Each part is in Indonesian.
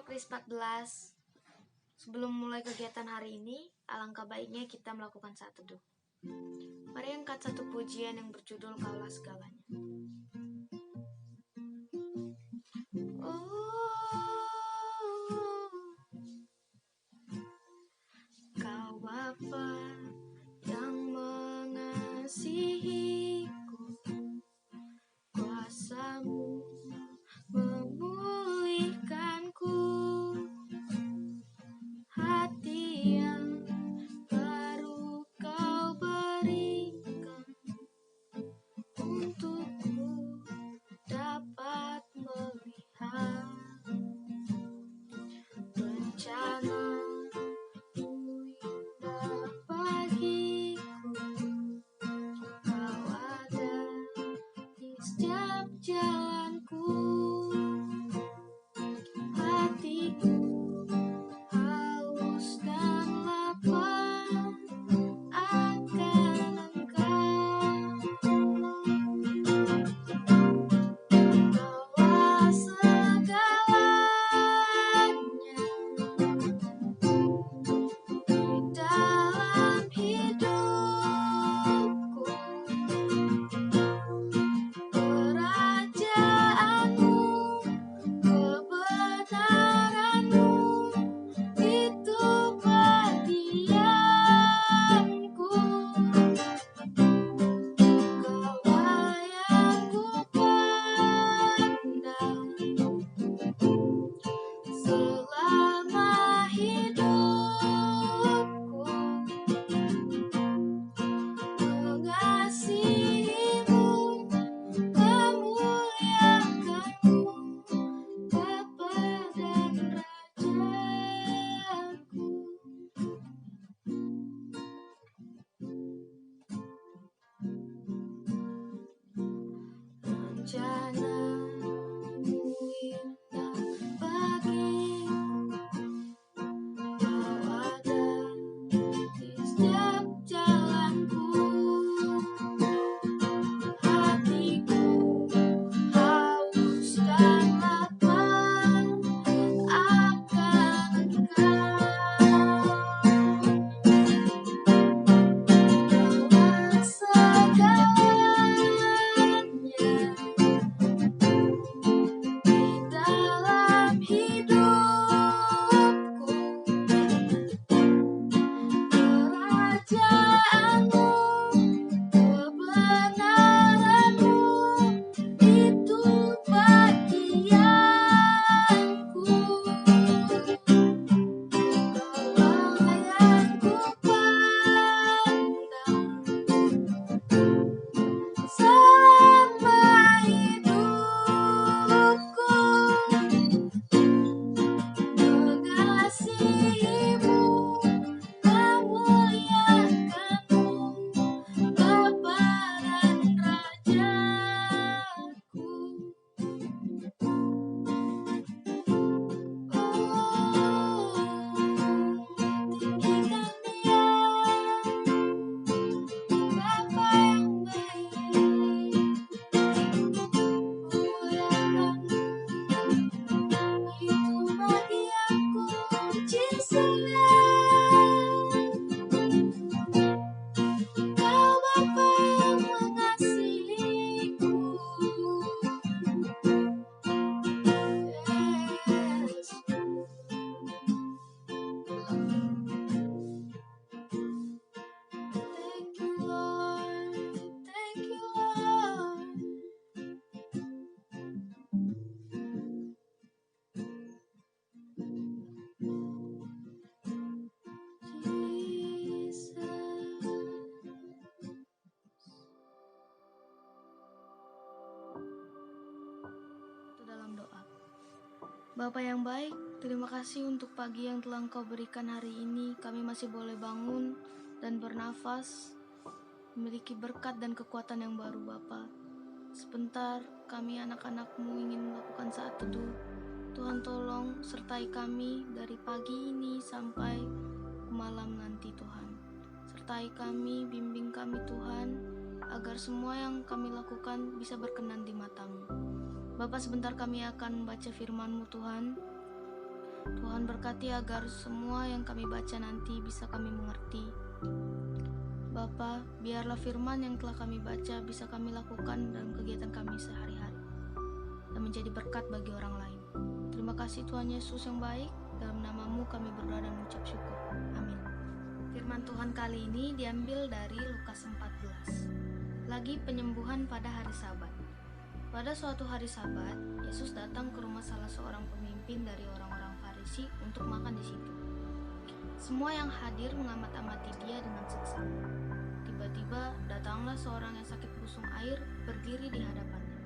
Kris 14. Sebelum mulai kegiatan hari ini, alangkah baiknya kita melakukan saat teduh. Mari angkat satu pujian yang berjudul Kaulah Segalanya. Kau Bapa yang mengasihiku, kuasa-Mu memulihkanku, hati yang baru Kau berikan untukku dapat melihat rencana-Mu indah bagiku. Kau ada di setiap jalanku, hatiku haus dan lapar akan Engkau. Kaulah segalanya di dalam hidupku. Kerajaan-Mu, kebenaran-Mu, itu bagianku. Kaulah yang kupandang selama hidupku, mengasihi-Mu, memuliakan-Mu, Bapa dan Rajaku. Rencana-Mu indah bagiku, Kau ada di setiap jalanku, hatiku haus dan lapar akan Engkau. Kaulah segalanya di dalam hidupku. Kerajaan-Mu, kebenaran-Mu, itu bagianku. Kaulah yang kupandang selama hidupku, mengasihi-Mu, memuliakan-Mu, Bapa dan Rajaku. Tinggikan Dia, Bapa yang baik, muliakan itu bagi aku mujizat. Kau Bapa yang mengasihiku, Yesus. Thank you Lord, thank you Lord. Dalam doa. Bapa yang baik, terima kasih untuk pagi yang telah Engkau berikan hari ini. Kami masih boleh bangun dan bernafas, memiliki berkat dan kekuatan yang baru Bapa. Sebentar kami anak-anak-Mu ingin melakukan saat teduh. Tuhan tolong sertai kami dari pagi ini sampai malam nanti Tuhan. Sertai kami, bimbing kami Tuhan, agar semua yang kami lakukan bisa berkenan di mata-Mu. Bapa, sebentar kami akan membaca firman-Mu Tuhan. Tuhan berkati agar semua yang kami baca nanti bisa kami mengerti. Bapa, biarlah firman yang telah kami baca bisa kami lakukan dalam kegiatan kami sehari-hari dan menjadi berkat bagi orang lain. Terima kasih Tuhan Yesus yang baik, dalam namamu kami berdoa dan mengucap syukur. Amin. Firman Tuhan kali ini diambil dari Lukas 14. Lagi penyembuhan pada hari Sabat. Pada suatu hari Sabat, Yesus datang ke rumah salah seorang pemimpin dari orang-orang Farisi untuk makan di situ. Semua yang hadir mengamat-amati dia dengan seksama. Tiba-tiba datanglah seorang yang sakit busung air berdiri di hadapannya.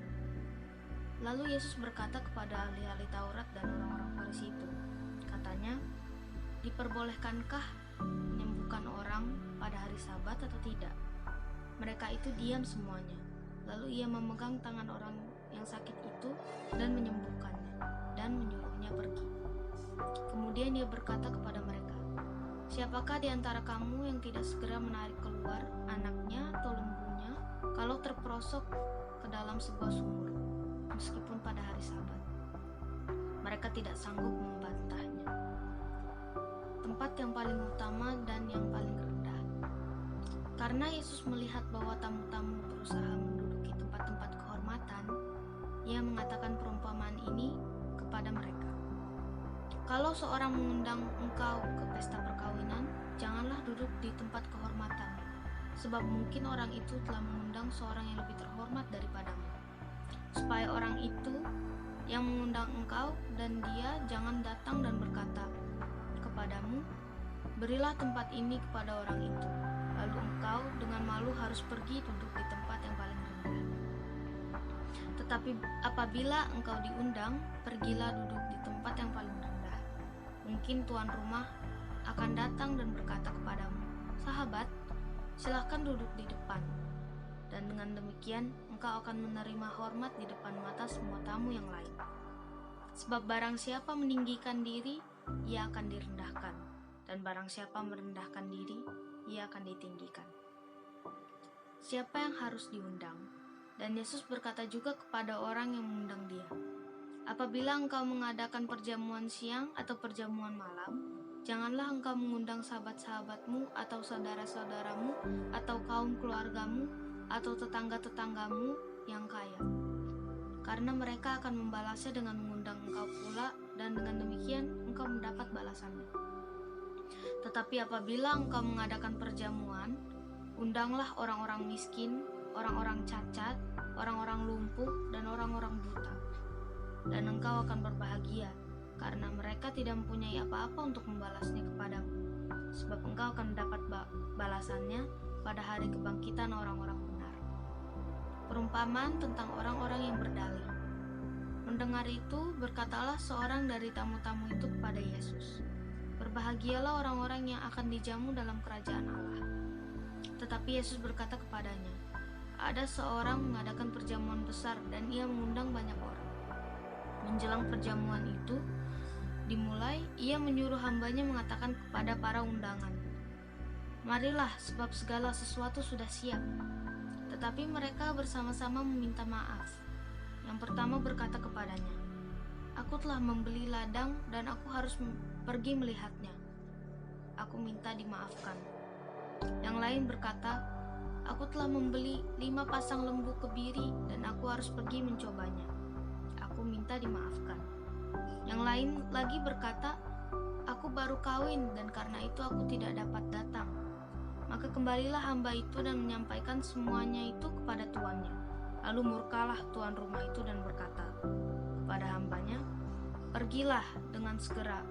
Lalu Yesus berkata kepada ahli-ahli Taurat dan orang-orang Farisi itu, katanya, diperbolehkankah menyembuhkan orang pada hari Sabat atau tidak? Mereka itu diam semuanya. Lalu ia memegang tangan orang yang sakit itu dan menyembuhkannya dan menyuruhnya pergi. Kemudian ia berkata kepada mereka, siapakah di antara kamu yang tidak segera menarik keluar anaknya atau lembunya kalau terperosok ke dalam sebuah sumur, meskipun pada hari Sabat? Mereka tidak sanggup membantahnya. Tempat yang paling utama dan yang paling rendah. Karena Yesus melihat bahwa tamu-tamu berusaha menduduki tempat-tempat kehormatan, ia mengatakan perumpamaan ini kepada mereka. Kalau seorang mengundang engkau ke pesta perkawinan, janganlah duduk di tempat kehormatan, sebab mungkin orang itu telah mengundang seorang yang lebih terhormat daripadamu. Supaya orang itu yang mengundang engkau dan dia jangan datang dan berkata kepadamu, berilah tempat ini kepada orang itu, lalu engkau dengan malu harus pergi duduk di tempat yang paling rendah. Tetapi apabila engkau diundang, pergilah duduk di tempat yang paling rendah. Mungkin tuan rumah akan datang dan berkata kepadamu, sahabat, silahkan duduk di depan. Dan dengan demikian, engkau akan menerima hormat di depan mata semua tamu yang lain. Sebab barang siapa meninggikan diri, ia akan direndahkan. Dan barang siapa merendahkan diri, ia akan ditinggikan. Siapa yang harus diundang? Dan Yesus berkata juga kepada orang yang mengundang dia, apabila engkau mengadakan perjamuan siang atau perjamuan malam, janganlah engkau mengundang sahabat-sahabatmu atau saudara-saudaramu atau kaum keluargamu atau tetangga-tetanggamu yang kaya. Karena mereka akan membalasnya dengan mengundang engkau pula, dan dengan demikian engkau mendapat balasannya. Tetapi apabila engkau mengadakan perjamuan, undanglah orang-orang miskin, orang-orang cacat, orang-orang lumpuh, dan orang-orang buta. Dan engkau akan berbahagia, karena mereka tidak mempunyai apa-apa untuk membalasnya kepadamu, sebab engkau akan mendapat balasannya pada hari kebangkitan orang-orang benar. Perumpamaan tentang orang-orang yang berdalih. Mendengar itu, berkatalah seorang dari tamu-tamu itu kepada Yesus, berbahagialah orang-orang yang akan dijamu dalam kerajaan Allah. Tetapi Yesus berkata kepadanya, ada seorang mengadakan perjamuan besar dan ia mengundang banyak orang. Menjelang perjamuan itu dimulai, ia menyuruh hambanya mengatakan kepada para undangan, marilah, sebab segala sesuatu sudah siap. Tetapi mereka bersama-sama meminta maaf. Yang pertama berkata kepadanya, aku telah membeli ladang dan aku harus pergi melihatnya. Aku minta dimaafkan. Yang lain berkata, aku telah membeli 5 pasang lembu kebiri dan aku harus pergi mencobanya. Aku minta dimaafkan. Yang lain lagi berkata, aku baru kawin dan karena itu aku tidak dapat datang. Maka kembalilah hamba itu dan menyampaikan semuanya itu kepada tuannya. Lalu murkalah tuan rumah itu dan berkata kepada hambanya, pergilah dengan segera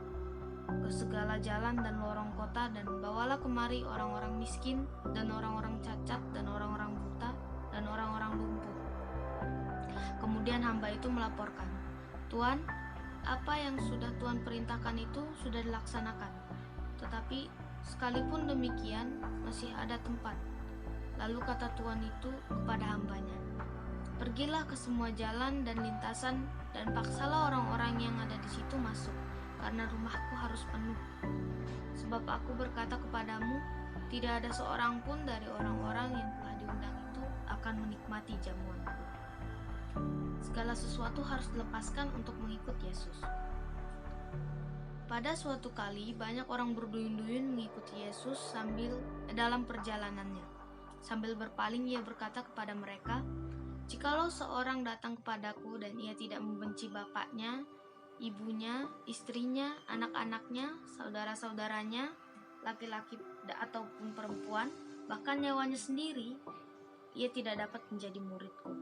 ke segala jalan dan lorong kota dan bawalah kemari orang-orang miskin dan orang-orang cacat dan orang-orang buta dan orang-orang lumpuh. Kemudian hamba itu melaporkan, Tuan, apa yang sudah Tuan perintahkan itu sudah dilaksanakan. Tetapi sekalipun demikian masih ada tempat. Lalu kata Tuan itu kepada hambanya, pergilah ke semua jalan dan lintasan dan paksalah orang-orang yang ada di situ masuk, karena rumahku harus penuh. Sebab aku berkata kepadamu, tidak ada seorang pun dari orang-orang yang telah diundang itu akan menikmati jamuanku. Segala sesuatu harus dilepaskan untuk mengikut Yesus. Pada suatu kali, banyak orang berduyun-duyun mengikuti Yesus dalam perjalanannya. Sambil berpaling, ia berkata kepada mereka, "Jikalau seorang datang kepadaku dan ia tidak membenci bapaknya, ibunya, istrinya, anak-anaknya, saudara-saudaranya, laki-laki ataupun perempuan, bahkan nyawanya sendiri, ia tidak dapat menjadi muridku.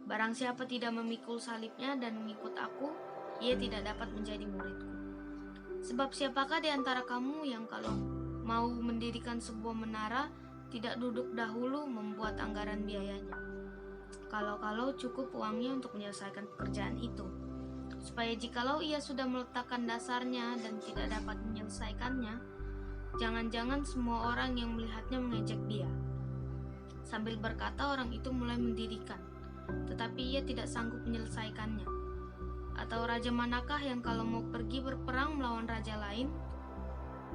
Barang siapa tidak memikul salibnya dan mengikut aku, ia tidak dapat menjadi muridku. Sebab siapakah di antara kamu yang kalau mau mendirikan sebuah menara, tidak duduk dahulu membuat anggaran biayanya? Kalau cukup uangnya untuk menyelesaikan pekerjaan itu, supaya jikalau ia sudah meletakkan dasarnya dan tidak dapat menyelesaikannya, jangan-jangan semua orang yang melihatnya mengejek dia." Sambil berkata, orang itu mulai mendirikan, tetapi ia tidak sanggup menyelesaikannya. Atau raja manakah yang kalau mau pergi berperang melawan raja lain,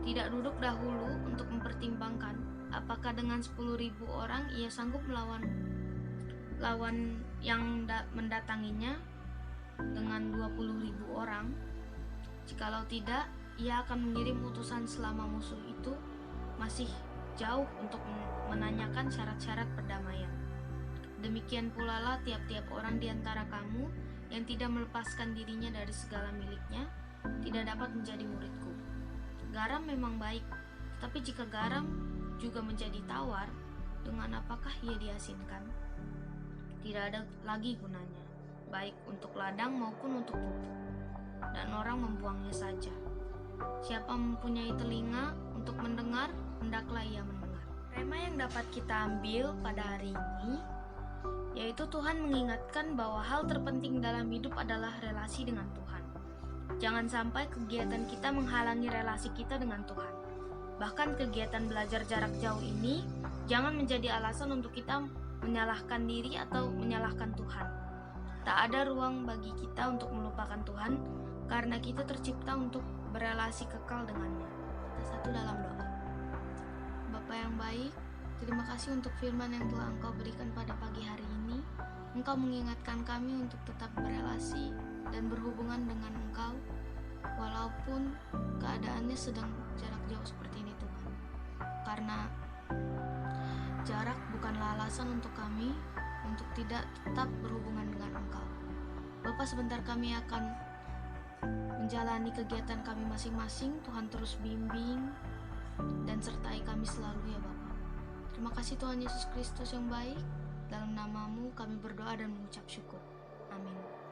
tidak duduk dahulu untuk mempertimbangkan apakah dengan 10.000 orang ia sanggup melawan yang mendatanginya dengan 20.000 orang? Jikalau tidak, ia akan mengirim utusan selama musuh itu masih jauh untuk menanyakan syarat-syarat perdamaian. Demikian pula lah tiap-tiap orang di antara kamu yang tidak melepaskan dirinya dari segala miliknya tidak dapat menjadi muridku. Garam memang baik, tetapi jika garam juga menjadi tawar, dengan apakah ia diasinkan? Tidak ada lagi gunanya, baik untuk ladang maupun untuk pupuk, dan orang membuangnya saja. Siapa mempunyai telinga untuk mendengar, hendaklah ia mendengar. Tema yang dapat kita ambil pada hari ini yaitu Tuhan mengingatkan bahwa hal terpenting dalam hidup adalah relasi dengan Tuhan. Jangan sampai kegiatan kita menghalangi relasi kita dengan Tuhan. Bahkan kegiatan belajar jarak jauh ini jangan menjadi alasan untuk kita menyalahkan diri atau menyalahkan Tuhan. Tak ada ruang bagi kita untuk melupakan Tuhan karena kita tercipta untuk berelasi kekal dengannya. Kita satu dalam doa. Bapa yang baik, terima kasih untuk firman yang telah Engkau berikan pada pagi hari ini. Engkau mengingatkan kami untuk tetap berelasi dan berhubungan dengan Engkau, walaupun keadaannya sedang jarak jauh seperti ini Tuhan. Karena jarak bukanlah alasan untuk kami untuk tidak tetap berhubungan dengan Engkau. Bapak, sebentar kami akan menjalani kegiatan kami masing-masing. Tuhan terus bimbing dan sertai kami selalu ya Bapak. Terima kasih Tuhan Yesus Kristus yang baik. Dalam namamu kami berdoa dan mengucap syukur. Amin.